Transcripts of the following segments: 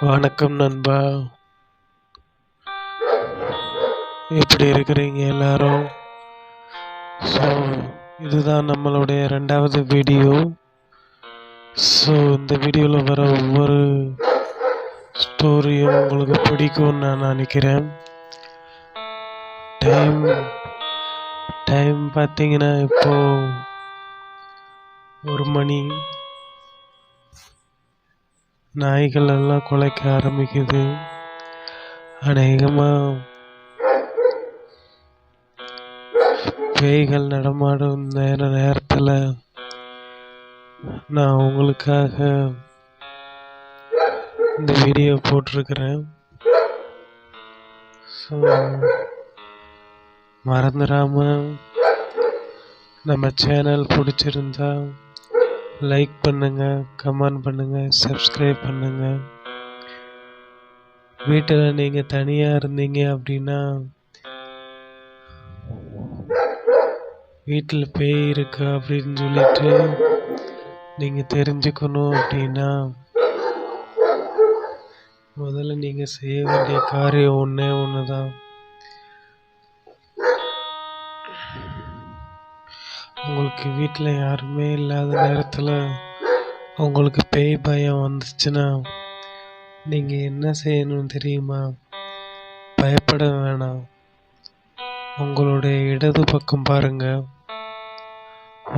வணக்கம் நண்பா. எப்படி இருக்கிறீங்க எல்லாரும்? ஸோ இதுதான் நம்மளுடைய 2வது வீடியோ. ஸோ இந்த வீடியோவில் வர ஒவ்வொரு ஸ்டோரியும் உங்களுக்கு பிடிக்கும்னு நான் நினைக்கிறேன். டைம் பார்த்தீங்கன்னா இப்போ 1 மணி. நாய்கள் எல்லாம் குலைக்க ஆரம்பிக்குது. அநேகமாக பேய்கள் நடமாடும் நேரத்தில் நான் உங்களுக்காக இந்த வீடியோ போட்டிருக்கிறேன். ஸோ மறந்துடாம நம்ம சேனல் பிடிச்சிருந்தா லைக் பண்ணுங்க, கமெண்ட் பண்ணுங்க, சப்ஸ்கிரைப் பண்ணுங்க. வீட்டில் நீங்கள் தனியாக இருந்தீங்க அப்படின்னா, வீட்டில் பேய் இருக்கா அப்படின்னு சொல்லிட்டு நீங்கள் தெரிஞ்சுக்கணும் அப்படின்னா, முதல்ல நீங்கள் செய்ய வேண்டிய காரியம் ஒன்று தான். உங்களுக்கு வீட்டில் யாருமே இல்லாத நேரத்தில் உங்களுக்கு பேய் பயம் வந்துச்சுன்னா நீங்கள் என்ன செய்யணும் தெரியுமா? பயப்பட வேணாம். உங்களுடைய இடது பக்கம் பாருங்க,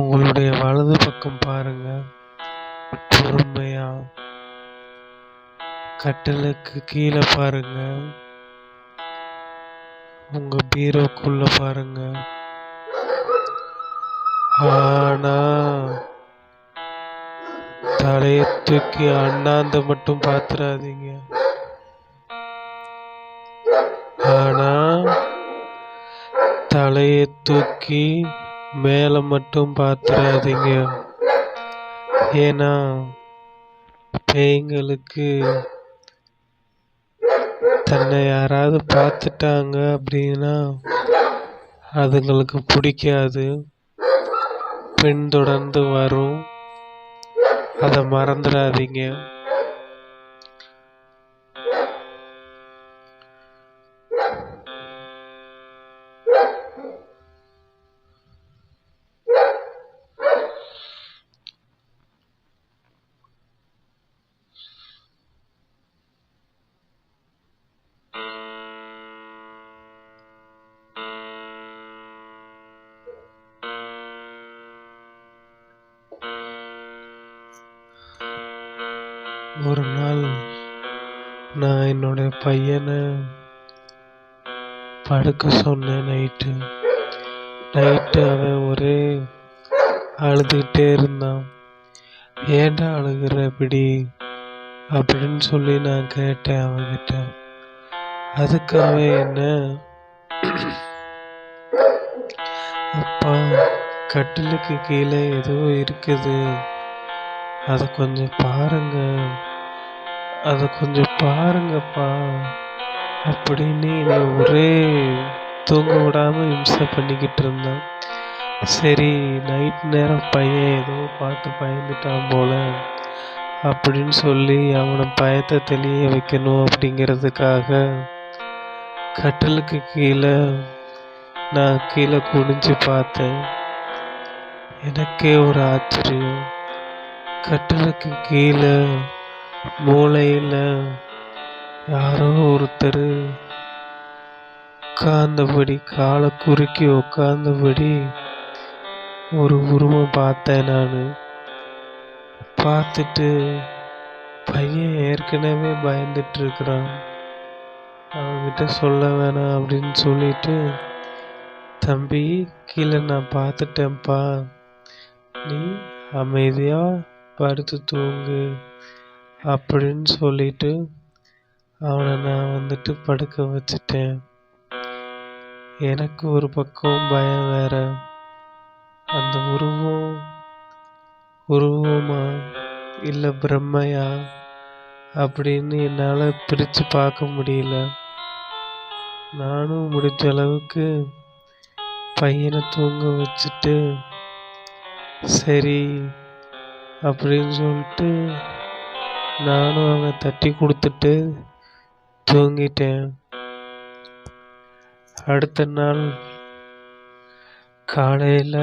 உங்களுடைய வலது பக்கம் பாருங்க. பொறுமையா கட்டிலுக்கு கீழே பாருங்க, உங்க பீரோக்குள்ள பாருங்க. ஆனா தலையை தூக்கி அண்ணாந்து மட்டும் பாத்துறாதீங்க. ஆனா தலையை தூக்கி மேல மட்டும் பாத்துறாதீங்க. ஏன்னா பேய்களுக்கு தன்னை யாராவது பார்த்துட்டாங்க அப்படின்னா அதுங்களுக்கு பிடிக்காது, பின்தொடர்ந்து வரும். அதை மறந்துடாதீங்க. ஒரு நாள் நான் என்னுடைய பையனை படுக்க சொன்னேன். நைட்டு அவன் ஒரே அழுதுகிட்டே இருந்தான். ஏன்டா அழுகிற இப்படி அப்படின்னு சொல்லி நான் கேட்டேன் அவன்கிட்ட. அதுக்கு அவன் என்ன, அப்பா கட்டிலுக்கு கீழே ஏதோ இருக்குது, அதை கொஞ்சம் பாருங்கப்பா அப்படின்னு ஒரே தூங்க விடாம இம்சை பண்ணிக்கிட்டு இருந்தான். சரி, நைட் நேரம் பையன் ஏதோ பார்த்து பயந்துட்டான் போல அப்படின்னு சொல்லி அவனை பயத்தை தெளிய வைக்கணும் அப்படிங்கிறதுக்காக கட்டிலுக்கு கீழே நான் கீழே குனிஞ்சு பார்த்தேன். எனக்கே ஒரு ஆச்சரியம். கட்டிலுக்கு கீழே மூளையில் யாரோ ஒருத்தர் உட்கார்ந்தபடி, காலை குறுக்கி உட்கார்ந்தபடி ஒரு உருவம் பார்த்தேன். நான் பார்த்துட்டு பையன் ஏற்கனவே பயந்துட்டு இருக்கிறான், அவன்கிட்ட சொல்ல வேணாம் அப்படின்னு சொல்லிட்டு, தம்பி கீழே நான் பார்த்துட்டேன்ப்பா, நீ அமைதியா படுத்து தூங்கு அப்படின்னு சொல்லிட்டு அவனை நான் படுக்க வச்சிட்டேன். எனக்கு ஒரு பக்கம் பயம் வேற. அந்த உருவமா இல்லை பிரம்மையா அப்படின்னு என்னால் பிரித்து பார்க்க முடியல. நானும் முடிஞ்ச அளவுக்கு பையனை தூங்க வச்சுட்டு சரி அப்படின்னு சொல்லிட்டு நானும் அங்கே தட்டி கொடுத்துட்டு தூங்கிட்டேன். அடுத்த நாள் காலையில்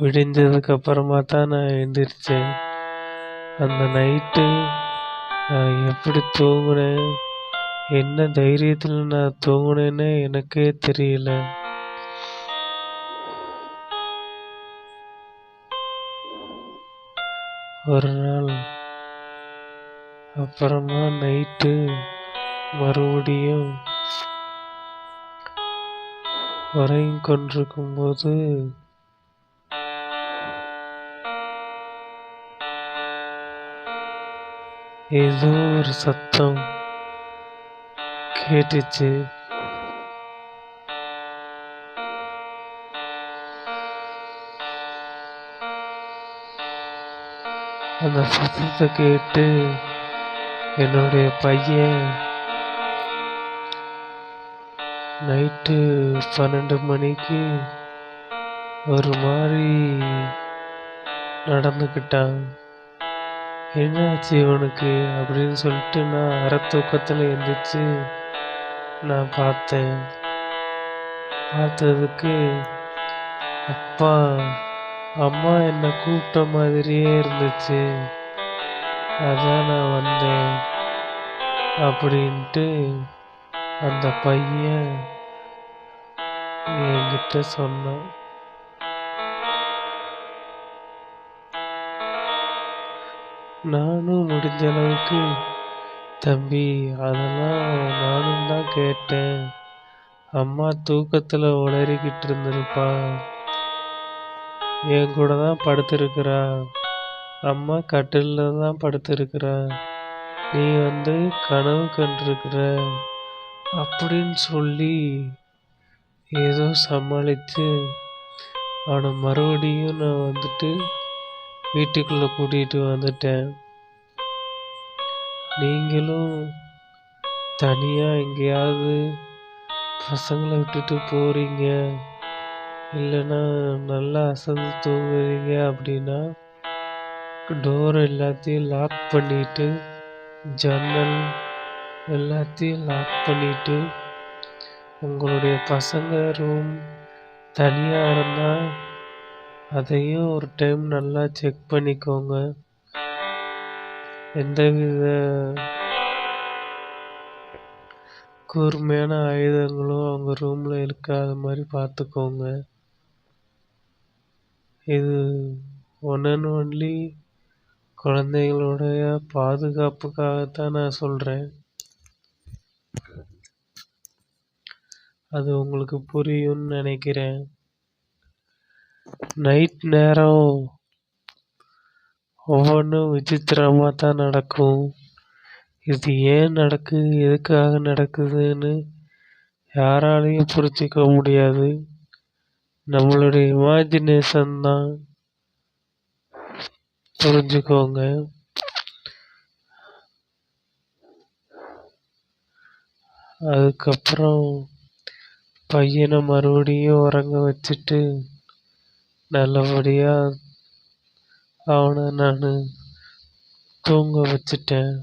விடிஞ்சதுக்கு அப்புறமா தான் நான் எழுந்திரிச்சேன். அந்த நைட்டு நான் எப்படி தூங்குனேன், என்ன தைரியத்தில் நான் தூங்குனேன்னு எனக்கே தெரியல. ஒரு நாள் அப்புறமா நைட்டு மறுபடியும் உறங்கிக் கொண்டிருக்கும்போது ஏதோ ஒரு சத்தம் கேட்டுச்சு. அந்த சத்தத்தை கேட்டு என்னுடைய பையன் நைட்டு 12 மணிக்கு ஒரு மாதிரி நடந்துக்கிட்டான். என்னாச்சு இவனுக்கு அப்படின்னு சொல்லிட்டு நான் அரை தூக்கத்தில் எழுந்திரிச்சு நான் பார்த்ததுக்கு அப்பா அம்மா என்னை கூப்பிட்ட மாதிரியே இருந்துச்சு, அதான் நான் வந்தேன் அப்படின்ட்டு அந்த பையன் என்கிட்ட சொன்னான். நானும் முடிஞ்ச அளவுக்கு தம்பி அதெல்லாம் நானும் தான் கேட்டேன், அம்மா தூக்கத்தில் உளறிக்கிட்டு இருந்திருப்பா, என் கூட தான் படுத்திருக்கிறா, அம்மா கட்டிலில் தான் படுத்திருக்கிறா, நீ கனவு கண்டிருக்கிற அப்படின்னு சொல்லி ஏதோ சமாளித்து அவனை மறுபடியும் நான் வீட்டுக்குள்ளே கூட்டிகிட்டு வந்துட்டேன். நீங்களும் தனியாக எங்கேயாவது பசங்களை விட்டுட்டு போகிறீங்க, இல்லைன்னா நல்லா அசந்து தூங்குறீங்க அப்படின்னா டோர் எல்லாத்தையும் லாக் பண்ணிட்டு, ஜன்னல் எல்லாத்தையும் லாக் பண்ணிட்டு, உங்களுடைய பசங்க ரூம் தனியாக இருந்தால் அதையும் ஒரு டைம் நல்லா செக் பண்ணிக்கோங்க. எந்தவித கூர்மையான ஆயுதங்களும் அவங்க ரூமில் இருக்காத மாதிரி பார்த்துக்கோங்க. இது ஒன் அண்ட் ஒன்லி குழந்தைகளுடைய பாதுகாப்புக்காகத்தான் நான் சொல்கிறேன். அது உங்களுக்கு புரியும்னு நினைக்கிறேன். நைட் நேரம் ஒவ்வொன்றும் விசித்திரமாக தான் நடக்கும். இது ஏன் நடக்குது, எதுக்காக நடக்குதுன்னு யாராலையும் புரிஞ்சிக்க முடியாது. நம்மளுடைய இமேஜினேஷன் தான். புரிஞ்சுக்கோங்க. அதுக்கப்புறம் பையனை மறுபடியும் உறங்க வச்சுட்டு நல்லபடியாக அவனை நான் தூங்க வச்சுட்டேன்.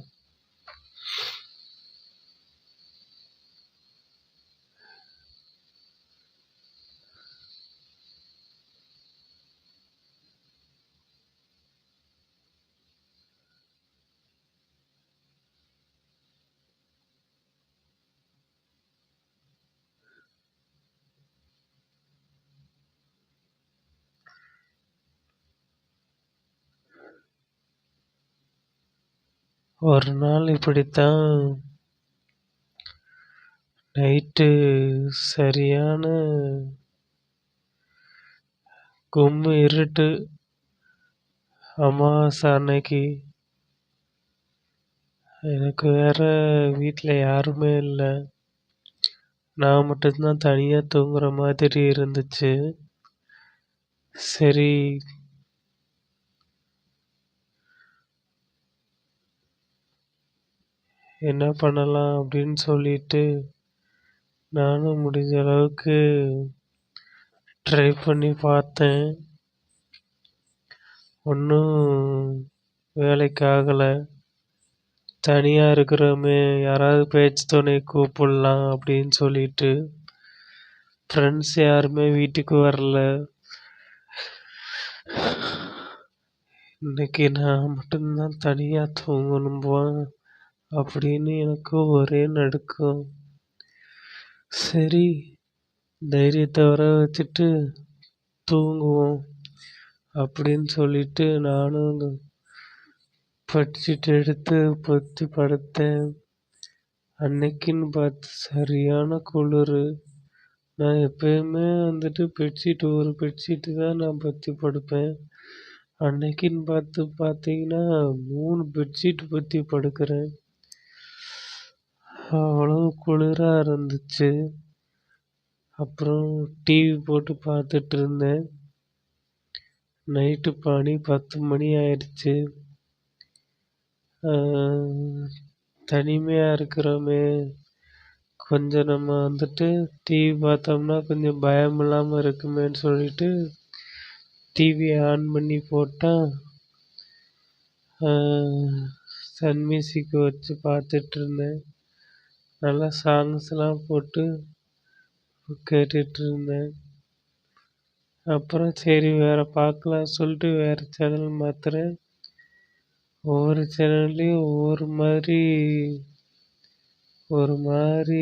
ஒரு நாள் இப்படித்தான் நைட்டு சரியான கும்மு இருட்டு, அமாவாசை அன்னைக்கு. எனக்கு வேற வீட்டில் யாருமே இல்லை, நான் மட்டும்தான் தனியாக தூங்குற மாதிரி இருந்துச்சு. சரி என்ன பண்ணலாம் அப்படின்னு சொல்லிட்டு நானும் முடிஞ்ச அளவுக்கு ட்ரை பண்ணி பார்த்தேன். ஒன்றும் வேலைக்கு ஆகல. தனியா இருக்கிறோமே, யாராவது பேச்சு துணை கூப்பிடலாம் அப்படின்னு சொல்லிட்டு ஃப்ரெண்ட்ஸ் யாருமே வீட்டுக்கு வரல. இன்னைக்கு நான் மட்டும்தான் தனியா தூங்கணுமா அப்படின்னு எனக்கு ஒரே நடுக்கம். சரி, தைரியத்தை வர வச்சுட்டு தூங்குவோம் அப்படின்னு சொல்லிட்டு நானும் பெட்ஷீட் எடுத்து பொத்தி படுத்தேன். அன்னைக்குன்னு பார்த்து சரியான குளிர். நான் எப்பயுமே ஒரு பெட்ஷீட்டு தான் நான் பொத்தி படுப்பேன். அன்னைக்குன்னு பார்த்து பார்த்தீங்கன்னா 3 பெட்ஷீட் பொத்தி படுக்கிறேன். அவ்வளவு குளிராக இருந்துச்சு. அப்புறம் டிவி போட்டு பார்த்துட்டு இருந்தேன். நைட்டு மணி 10 மணி ஆயிடுச்சு. தனிமையாக இருக்கிறோமே, கொஞ்சம் நம்ம டிவி பார்த்தோம்னா கொஞ்சம் பயம் இல்லாமல் இருக்குமேன்னு சொல்லிட்டு டிவியை ஆன் பண்ணி போட்டால் சன் மியூசிக் வச்சு பார்த்துட்டு இருந்தேன். நல்லா சாங்ஸ்லாம் போட்டு கேட்டுட்டு இருந்தேன். அப்புறம் சரி வேறு பார்க்கலாம் சொல்லிட்டு வேறு சேனல் மாற்றுறேன். ஒவ்வொரு சேனல்லையும் ஒரு மாதிரி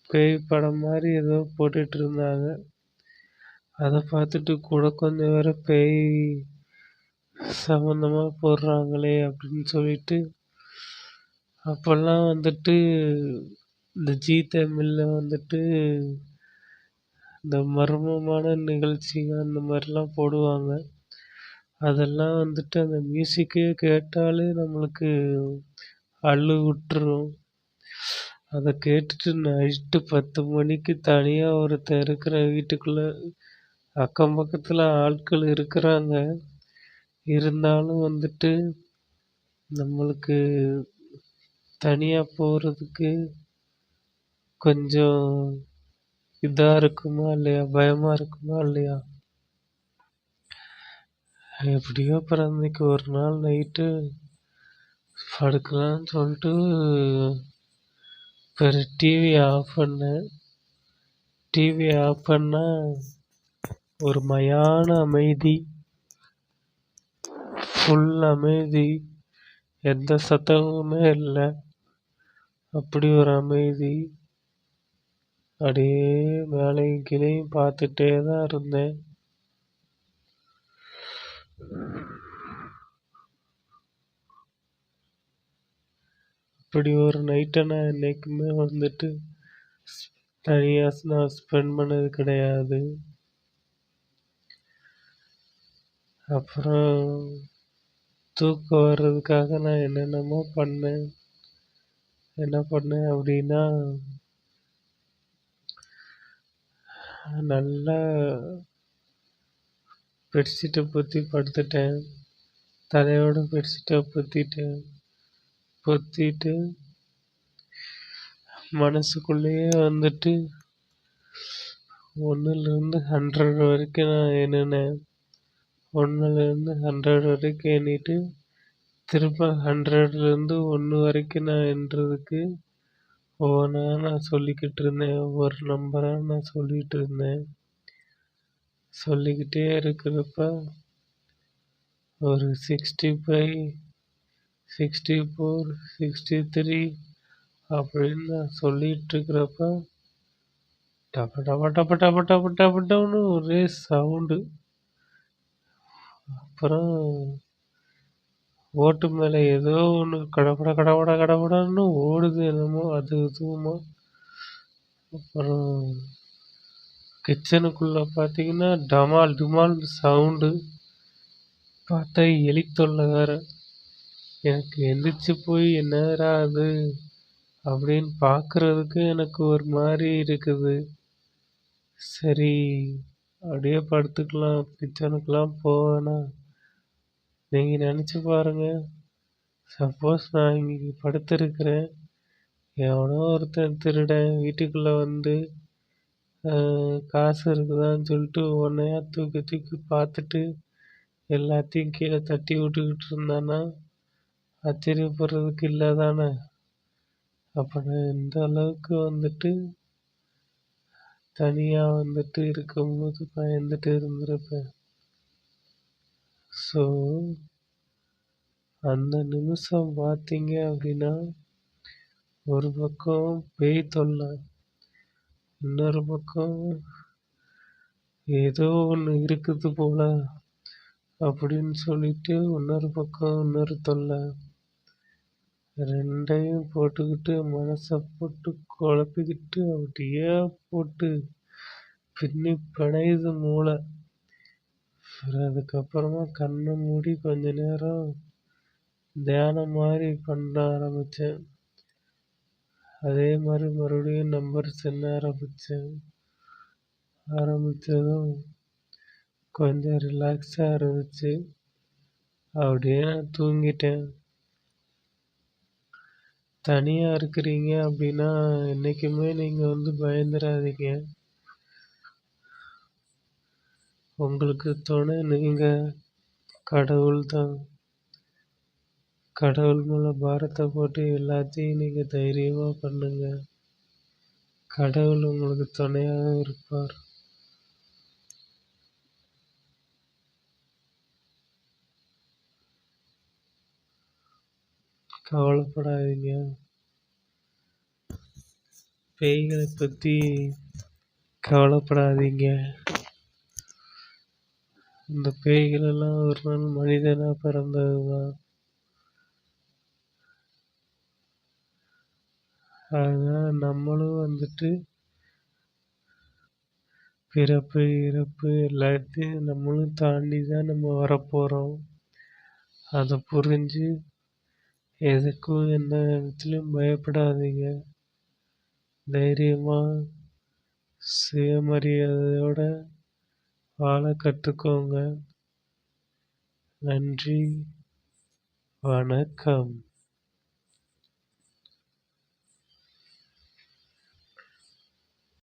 பேய் படம் மாதிரி ஏதோ போட்டுட்டு இருந்தாங்க. அதை பார்த்துட்டு கூட கொஞ்சம் வேற பேய் சம்மந்தமாக போடுறாங்களே அப்படின்னு சொல்லிட்டு அப்போல்லாம் இந்த ஜீ தமிழில் இந்த மர்மமான நிகழ்ச்சிகள் அந்த மாதிரிலாம் போடுவாங்க. அதெல்லாம் அந்த மியூசிக்கே கேட்டாலே நம்மளுக்கு அள்ளு விட்டுரும். அதை கேட்டுட்டு நைட்டு 10 மணிக்கு தனியாக ஒருத்தர் இருக்கிற வீட்டுக்குள்ளே அக்கம் பக்கத்தில் ஆட்கள் இருக்கிறாங்க. இருந்தாலும் நம்மளுக்கு தனியாக போகிறதுக்கு கொஞ்சம் இதாக இருக்குமா இல்லையா, பயமாக இருக்குமா இல்லையா. எப்படியோ அப்புறம் அன்னைக்கு ஒரு நாள் நைட்டு படுக்கலான்னு சொல்லிட்டு டிவி ஆஃப் பண்ணேன். டிவி ஆஃப் பண்ணால் ஒரு மயான அமைதி, ஃபுல் அமைதி, எந்த சத்தமுமே இல்லை. அப்படி ஒரு அமைதி. அப்படியே மேலையும் கீழையும் பார்த்துட்டே தான் இருந்தேன். இப்படி ஒரு நைட்டை நான் என்றைக்குமே தனியாக நான் ஸ்பெண்ட் பண்ணது கிடையாது. அப்புறம் தூக்கம் வர்றதுக்காக நான் என்னென்னமோ பண்ணேன். என்ன பண்ணேன் அப்படின்னா, நல்லா பெட்ஷீட்டை பொத்தி படுத்துட்டேன். தலையோட பெட்ஷீட்டை பொத்திட்டு மனசுக்குள்ளேயே 1லேருந்து 100 வரைக்கும் நான் எண்ணினேன். 1லேருந்து 100 வரைக்கும் எண்ணிட்டு திரும்ப 100லேருந்து 1 வரைக்கும் நான் எண்ணுறதுக்கு ஒவ்வொன்றா நான் சொல்லிக்கிட்டு இருந்தேன். ஒவ்வொரு நம்பராக நான் சொல்லிகிட்டு இருந்தேன். சொல்லிக்கிட்டே இருக்கிறப்ப ஒரு 65, 64, 63 அப்படின்னு நான் சொல்லிட்டு இருக்கிறப்ப டப டப டப டப டப டப டபுன்னு ஒரே சவுண்டு. அப்புறம் ஓட்டு மேலே ஏதோ ஒன்று கடபட கடபட கடபடன்னு ஓடுது, என்னமோ அது இதுவுமா. அப்புறம் கிச்சனுக்குள்ளே பார்த்தீங்கன்னா டமால் டுமால் சவுண்டு. பார்த்தா எலி தொல்லை வேற. எனக்கு எந்திரிச்சு போய் என்னடா அது அப்படின்னு பார்க்கறதுக்கு எனக்கு ஒரு மாதிரி இருக்குது. சரி, அப்படியே படுத்துக்கலாம், கிச்சனுக்கெலாம் போவேனா. நீங்கள் நினச்சி பாருங்க, சப்போஸ் நான் இங்கே படுத்திருக்கிறேன், எவனோ ஒருத்தன் திருடன் வீட்டுக்குள்ளே காசு இருக்குதான்னு சொல்லிட்டு உன்னையா தூக்கி பார்த்துட்டு எல்லாத்தையும் கீழே தட்டி விட்டுக்கிட்டு இருந்தானா ஆச்சரியப்படுறதுக்கு இல்லை தானே. அப்போ நான் எந்த அளவுக்கு வந்துட்டு தனியாக வந்துட்டு இருக்கும்போது பயந்துட்டு இருந்திருப்பேன். ஸோ அந்த நிமிஷம் பார்த்தீங்க அப்படின்னா ஒரு பக்கம் பேய் தொல்லை, இன்னொரு பக்கம் ஏதோ ஒன்று இருக்குது போல அப்படின்னு சொல்லிட்டு இன்னொரு பக்கம் இன்னொரு தொல்லை, ரெண்டையும் போட்டுக்கிட்டு மனசை போட்டு குழப்பிக்கிட்டு அப்படியே போட்டு பின்னி பிணையுது மூளை. அதுக்கப்புறமா கண்ணை மூடி கொஞ்ச நேரம் தியானம் மாதிரி பண்ண ஆரம்பித்தேன். அதே மாதிரி மறுபடியும் நம்பர் சென்ன ஆரம்பித்ததும் கொஞ்சம் ரிலாக்ஸாக இருந்துச்சு. அப்படியே நான் தூங்கிட்டேன். தனியாக இருக்கிறீங்க அப்படின்னா என்றைக்குமே நீங்கள் பயந்துடாதீங்க. உங்களுக்கு துணை நீங்கள் கடவுள் தான். கடவுள் மேலே பாரத்தை போட்டு எல்லாத்தையும் நீங்கள் தைரியமாக பண்ணுங்க. கடவுள் உங்களுக்கு துணையாக இருப்பார். கவலைப்படாதீங்க. பேய்களை பற்றி கவலைப்படாதீங்க. இந்த பேய்களெல்லாம் ஒரு நாள் மனிதனாக பிறந்தது தான். அதனால் நம்மளும் பிறப்பு இறப்பு எல்லாத்தையும் நம்மளும் தாண்டி தான் நம்ம வரப்போகிறோம். அதை புரிஞ்சு எதுக்கும் எந்த இடத்துலையும் பயப்படாதீங்க. தைரியமாக சுயமரியாதையோட வாழ கற்றுக்கோங்க. நன்றி, வணக்கம்.